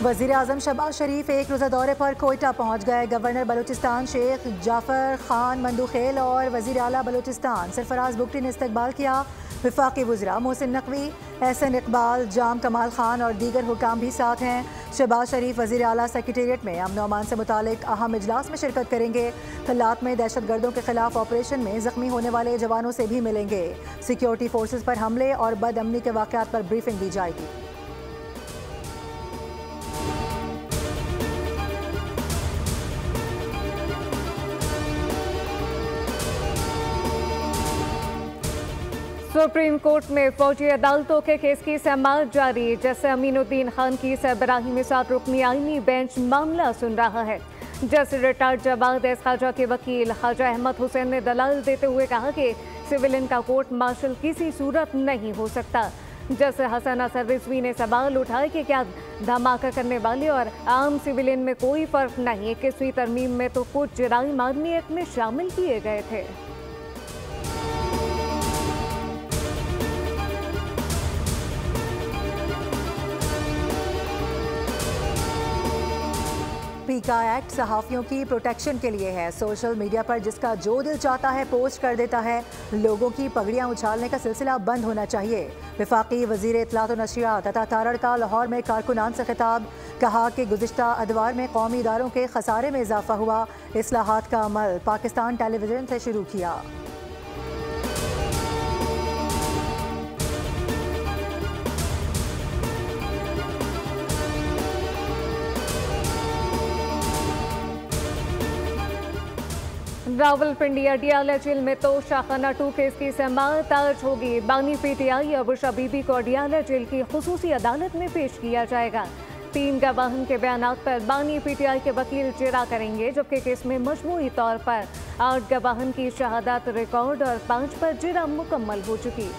वज़ीर आज़म शहबाज शरीफ एक रोज़ा दौरे पर कोयटा पहुँच गए। गवर्नर बलूचिस्तान शेख जाफ़र खान मंदूखेल और वज़ीर आला बलूचिस्तान सरफराज बुगटी ने इस्तकबाल किया। वफाकी वज़रा मोहसिन नकवी, एहसन इकबाल, जाम कमाल खान और दीगर हुकाम भी साथ हैं। शहबाज शरीफ वज़ीर आला सेक्रेटेरिएट में अमन अमान से मुतालिक अहम इजलास में शिरकत करेंगे। खल्लात में दहशत गर्दों के खिलाफ ऑपरेशन में जख्मी होने वाले जवानों से भी मिलेंगे। सिक्योरिटी फोर्सेज पर हमले और बदअमनी के वाक़यात पर ब्रीफिंग दी जाएगी। सुप्रीम कोर्ट में फौजी अदालतों के केस की समाअत जारी। जस्टिस अमीनुद्दीन खान की सरबराही में 7 रुकनी आईनी बेंच मामला सुन रहा है। जस्टिस रिटायर्ड जवाद एस खाजा के वकील ख्वाजा अहमद हुसैन ने दलाल देते हुए कहा कि सिविलियन का कोर्ट मार्शल किसी सूरत नहीं हो सकता। जस्टिस हसन असर रिजवी ने सवाल उठाया कि क्या धमाका करने वाले और आम सिविलियन में कोई फर्क नहीं। 21वीं तरमीम में तो कुछ जराइम आदमी एक्ट में शामिल किए गए थे। पीका एक्ट सहाफ़ियों की प्रोटेक्शन के लिए है। सोशल मीडिया पर जिसका जो दिल चाहता है पोस्ट कर देता है। लोगों की पगड़ियां उछालने का सिलसिला बंद होना चाहिए। वफाकी वज़ीर इत्तलात और नशरियात अता तारड़ का लाहौर में कारकुनान से खिताब। कहा कि गुज़िश्ता अदवार में कौमी इदारों के खसारे में इजाफा हुआ। इस्लाहात का अमल पाकिस्तान टेलीविजन से शुरू किया। रावलपिंडी अडियाला जेल में तो शाखाना 2 केस की समाअत आज होगी। बानी पीटीआई अबुशा बीबी को अडियाला जेल की खुसूसी अदालत में पेश किया जाएगा। 3 गवाहन के बयानात पर बानी पीटीआई के वकील जिरा करेंगे, जबकि केस में मजमूई तौर पर 8 गवाहन की शहादत रिकॉर्ड और 5 पर जिरा मुकम्मल हो चुकी।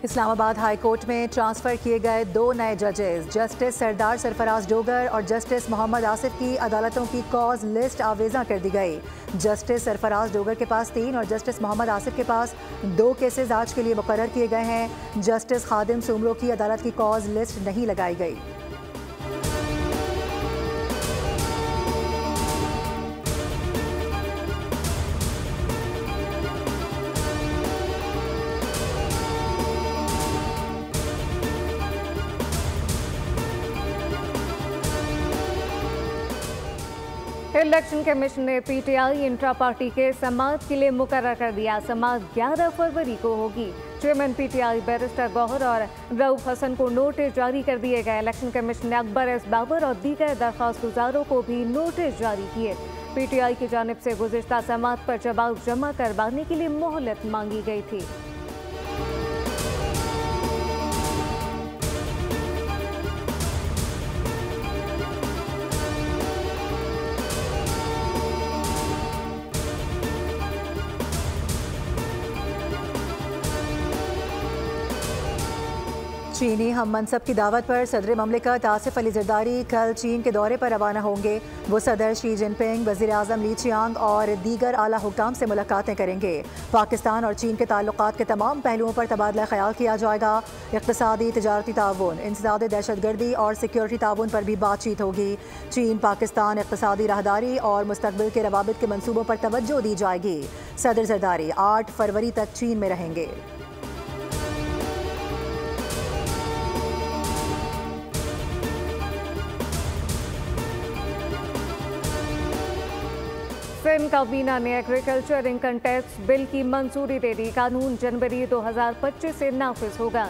इस्लामाबाद हाई कोर्ट में ट्रांसफ़र किए गए 2 नए जजेस जस्टिस सरदार सरफराज डोगर और जस्टिस मोहम्मद आसिफ की अदालतों की कॉज लिस्ट आवेज़ा कर दी गई। जस्टिस सरफराज डोगर के पास 3 और जस्टिस मोहम्मद आसिफ के पास 2 केसेस आज के लिए मुकर्रर किए गए हैं। जस्टिस खादिम सुमरो की अदालत की कॉज लिस्ट नहीं लगाई गई। इलेक्शन कमीशन ने पीटीआई इंट्रा पार्टी के समाअत के लिए मुकर्रर कर दिया। समाअत 11 फरवरी को होगी। चेयरमैन पीटीआई बैरिस्टर गौहर और रऊफ हसन को नोटिस जारी कर दिए गए। इलेक्शन कमीशन ने अकबर एस बाबर और दीगर दरख्वास्त गुजारों को भी नोटिस जारी किए। पीटीआई की जानिब से गुज़िश्ता समाअत पर जवाब जमा करवाने के लिए मोहलत मांगी गई थी। चीनी हम मनसब की दावत पर सदर ममलिकत आसिफ अली जरदारी कल चीन के दौरे पर रवाना होंगे। वो सदर शी जिनपिंग, वज़ीर आज़म ली चियांग और दीगर आला हुक्काम से मुलाकातें करेंगे। पाकिस्तान और चीन के ताल्लुकात के तमाम पहलुओं पर तबादला ख्याल किया जाएगा। इक़्तिसादी, तिजारती ताउन, इंसदाद दहशतगर्दी और सिक्योरिटी ताउन पर भी बातचीत होगी। चीन पाकिस्तान इक़्तिसादी राहदारी और मुस्तक़बिल के रवाबित के मनसूबों पर तवज्जो दी जाएगी। सदर जरदारी 8 फरवरी तक चीन में रहेंगे। सिंध काबीना ने एग्रीकल्चर इनकम टैक्स बिल की मंजूरी दे दी। कानून जनवरी 2025 से नाफिज होगा।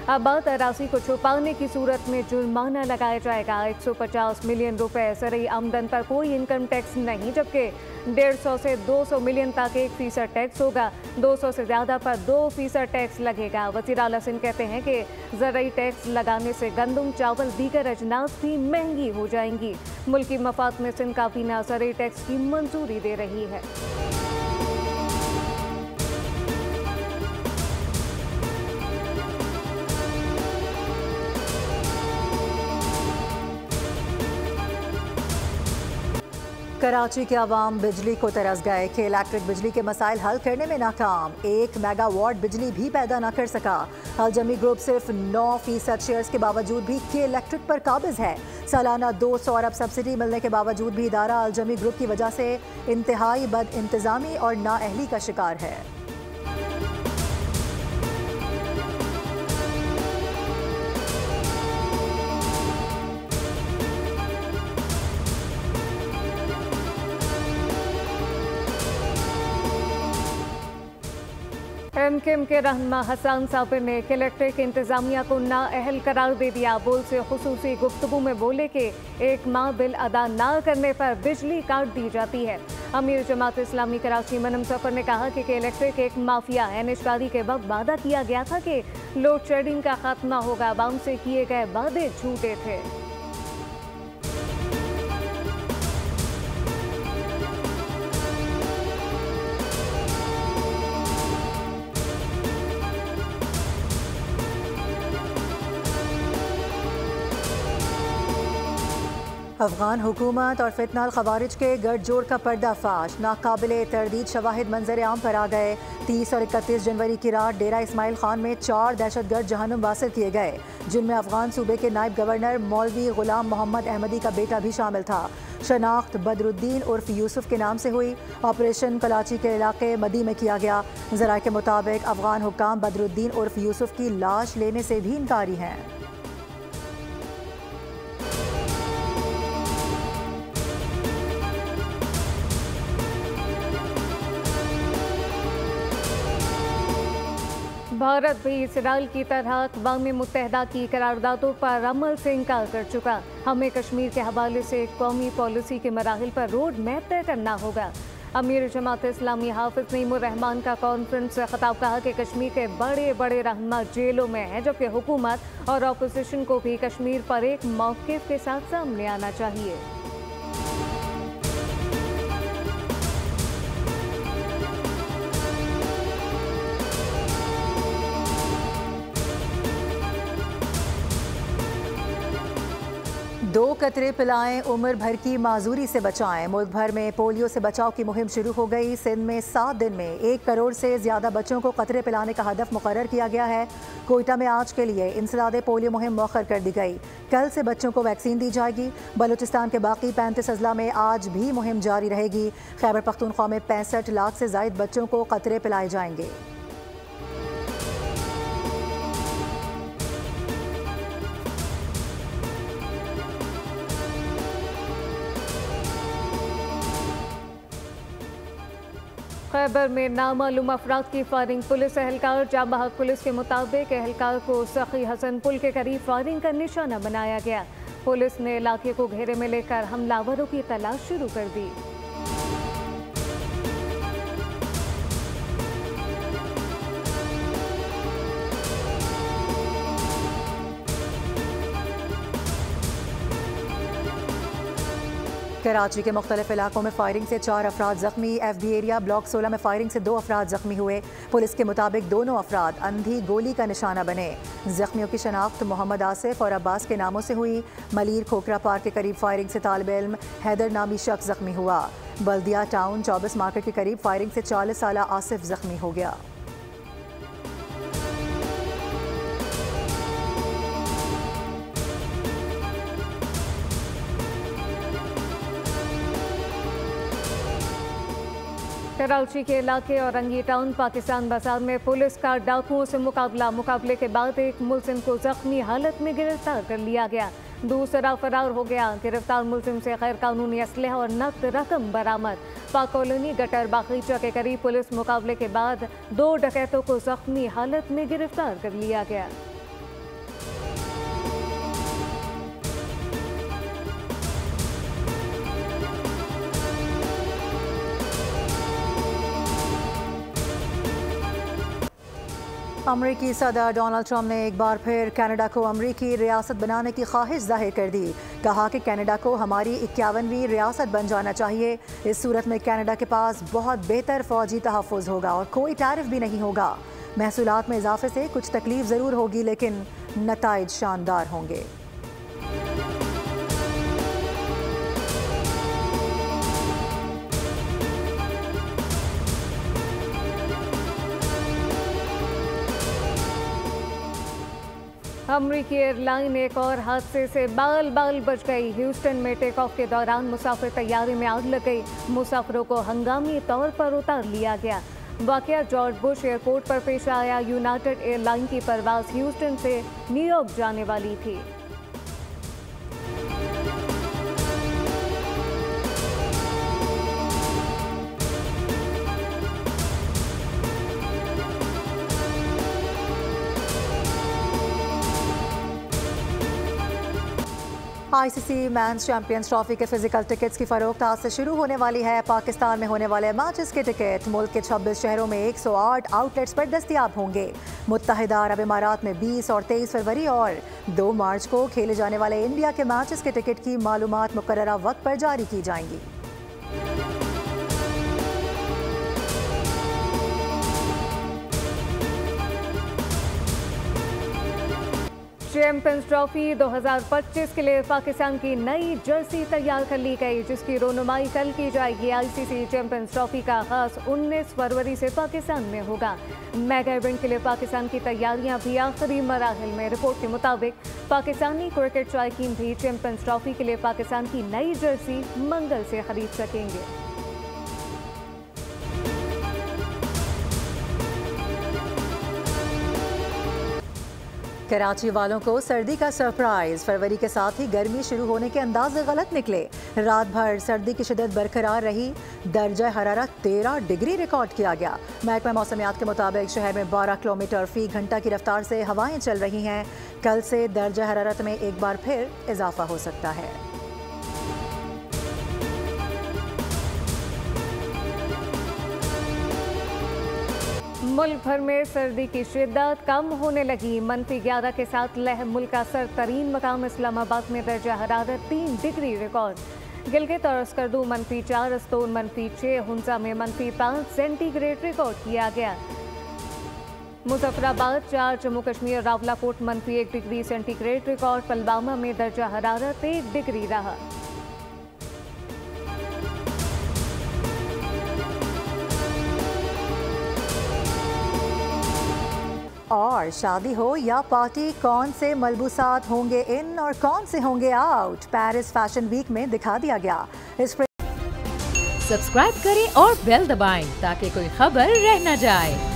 आबाद अराजी को छुपाने की सूरत में जुर्माना लगाया जाएगा। 150 मिलियन रुपए ज़रूरी आमदन पर कोई इनकम टैक्स नहीं, जबकि 150 से 200 मिलियन तक 1% टैक्स होगा। 200 से ज़्यादा पर 2% टैक्स लगेगा। वज़ीर आला सिंध कहते हैं कि ज़रूरी टैक्स लगाने से गंदम, चावल, दीगर अजनास भी महंगी हो जाएंगी। मुल्की मफाद में सिंध काबीना ज़रूरी टैक्स की मंजूरी दे रही है। कराची के अवाम बिजली को तरस गए कि इलेक्ट्रिक बिजली के मसाइल हल करने में नाकाम। 1 मेगावाट बिजली भी पैदा न कर सका। अलजमी ग्रुप सिर्फ 9% शेयर्स के बावजूद भी के इलेक्ट्रिक पर काबिज है। सालाना 200 अरब सब्सिडी मिलने के बावजूद भी इदारा अलजमी ग्रुप की वजह से इंतहाई बद इंतजामी और नाअहली का शिकार है। एमकेएम के रहनुमा हसन साबिर ने इलेक्ट्रिक इंतजामिया को नाअहल करार दे दिया। बोल से खुसूसी गुफ्तगू में बोले कि 1 माह बिल अदा न करने पर बिजली काट दी जाती है। अमीर जमात इस्लामी कराची मनम सफर ने कहा कि इलेक्ट्रिक एक माफिया है। निष्कारी के वक्त वादा किया गया था कि लोड शेडिंग का खात्मा होगा। अवाम से किए गए वादे झूठे थे। अफगान हुकूमत और फितनाल खवारिज के गठजोड़ का पर्दाफाश। नाकाबिले तरदीद शवाहिद मंजर आम पर आ गए। 30 और 31 जनवरी की रात डेरा इस्माइल खान में 4 दहशतगर्द जहन्नुम वासिल किए गए, जिनमें अफगान सूबे के नायब गवर्नर मौलवी गुलाम मोहम्मद अहमदी का बेटा भी शामिल था। शनाख्त बदरुद्दीन उर्फ यूसुफ के नाम से हुई। ऑपरेशन कराची के इलाके मदी में किया गया। ज़राए के मुताबिक अफगान हुक्काम बदरुद्दीन उर्फ यूसुफ की लाश लेने से भी इनकारी हैं। भारत भी इसराइल की तरह अक़वाम मुत्तहिदा की करारदादों पर अमल से इनकार कर चुका। हमें कश्मीर के हवाले से कौमी पॉलिसी के मराहिल पर रोड मैप तय करना होगा। अमीर जमात इस्लामी हाफिज नईमुर रहमान का कॉन्फ्रेंस से खिताब। कहा कि कश्मीर के बड़े बड़े रहनुमा जेलों में हैं, जबकि हुकूमत और अपोजिशन को भी कश्मीर पर एक मौक़िफ़ के साथ सामने आना चाहिए। दो कतरे पिलाएं, उम्र भर की माजूरी से बचाएं। मुल्क भर में पोलियो से बचाव की मुहिम शुरू हो गई। सिंध में 7 दिन में 1 करोड़ से ज्यादा बच्चों को कतरे पिलाने का हदफ मुकर्रर किया गया है। कोयटा में आज के लिए इंसदादे पोलियो मुहिम मौखर कर दी गई। कल से बच्चों को वैक्सीन दी जाएगी। बलूचिस्तान के बाकी 35 अजला में आज भी मुहिम जारी रहेगी। खैबर पख्तूनख्वा में 65 लाख से ज्यादा बच्चों को कतरे पिलाए जाएंगे। खैबर में नामालूम अफराद की फायरिंग। पुलिस एहलकार जामा हक पुलिस के मुताबिक एहलकार को सखी हसन पुल के करीब फायरिंग का निशाना बनाया गया। पुलिस ने इलाके को घेरे में लेकर हमलावरों की तलाश शुरू कर दी। कराची के मुख्तलिफ इलाकों में फायरिंग से 4 अफराद जख्मी। FB एरिया ब्लॉक 16 में फायरिंग से 2 अफराद जख्मी हुए। पुलिस के मुताबिक दोनों अफराद अंधी गोली का निशाना बने। जख्मियों की शनाख्त मोहम्मद आसिफ और अब्बास के नामों से हुई। मलीर खोखरा पार्क के करीब फायरिंग से तालिब इल्म हैदर नामी शख्स जख्मी हुआ। बल्दिया टाउन 24 मार्केट के करीब फायरिंग से 40 साला आसिफ जख्मी हो गया। कराची के इलाके औरंगी टाउन पाकिस्तान बाजार में पुलिस का डाकुओं से मुकाबले के बाद एक मुलजिम को जख्मी हालत में गिरफ्तार कर लिया गया। दूसरा फरार हो गया। गिरफ्तार मुलजिम से गैर कानूनी असलहा और नकद रकम बरामद। पाक कॉलोनी गटर बागीचा के करीब पुलिस मुकाबले के बाद 2 डकैतों को जख्मी हालत में गिरफ्तार कर लिया गया। अमरीकी सदर डोनाल्ड ट्रंप ने एक बार फिर कनाडा को अमरीकी रियासत बनाने की ख्वाहिश जाहिर कर दी। कहा कि कनाडा को हमारी 51वीं रियासत बन जाना चाहिए। इस सूरत में कनाडा के पास बहुत बेहतर फौजी तहफ़्फ़ुज़ होगा और कोई टैरिफ भी नहीं होगा। महसूलात में इजाफे से कुछ तकलीफ ज़रूर होगी, लेकिन नताइज शानदार होंगे। अमरीकी एयरलाइन एक और हादसे से बाल बाल बच गई। ह्यूस्टन में टेक ऑफ के दौरान मुसाफिर तैयारे में आग लग गई। मुसाफिरों को हंगामी तौर पर उतार लिया गया। वाकया जॉर्ज बुश एयरपोर्ट पर पेश आया। यूनाइटेड एयरलाइन की परवाज ह्यूस्टन से न्यूयॉर्क जाने वाली थी। आईसीसी मेंस चैंपियंस ट्रॉफी के फिजिकल टिकट्स की फरोख्त आज से शुरू होने वाली है। पाकिस्तान में होने वाले मैचेस के टिकट मुल्क के 26 शहरों में 108 आउटलेट्स पर दस्तयाब होंगे। मुत्तहिदा अरब इमारात में 20 और 23 फरवरी और 2 मार्च को खेले जाने वाले इंडिया के मैचेस के टिकट की मालूमात मुकर्ररा वक्त पर जारी की जाएंगी। चैंपियंस ट्रॉफी 2025 के लिए पाकिस्तान की नई जर्सी तैयार कर ली गई, जिसकी रोनुमाई कल की जाएगी। आईसीसी चैंपियंस ट्रॉफी का आगाज 19 फरवरी से पाकिस्तान में होगा। मेगा इवेंट के लिए पाकिस्तान की तैयारियां भी आखिरी मराहिल में। रिपोर्ट के मुताबिक पाकिस्तानी क्रिकेट शौकीन भी चैंपियंस ट्रॉफी के लिए पाकिस्तान की नई जर्सी मंगल से खरीद सकेंगे। कराची वालों को सर्दी का सरप्राइज। फरवरी के साथ ही गर्मी शुरू होने के अंदाजे गलत निकले। रात भर सर्दी की शिद्दत बरकरार रही। दर्जा हरारत 13 डिग्री रिकॉर्ड किया गया। महकमा मौसमियात के मुताबिक शहर में 12 किलोमीटर फी घंटा की रफ्तार से हवाएं चल रही हैं। कल से दर्जा हरारत में एक बार फिर इजाफा हो सकता है। मुल्क भर में सर्दी की शिद्दत कम होने लगी। -11 के साथ लह मुल्क का सरतरीन मकाम इस्लामाबाद में दर्जा हरारत 3 डिग्री रिकॉर्ड। गिलगित और स्कर्दू -4, अस्तोन -6, हुंसा में -5 सेंटीग्रेड रिकॉर्ड किया गया। Muzaffarabad 4, Jammu Kashmir Rawalakot -1 degree centigrade record. Pulwama में दर्जा हरारत 1 डिग्री रहा। और शादी हो या पार्टी, कौन से मलबूसात होंगे इन और कौन से होंगे आउट, पेरिस फैशन वीक में दिखा दिया गया। सब्सक्राइब करें और बेल दबाएं ताकि कोई खबर रह न जाए।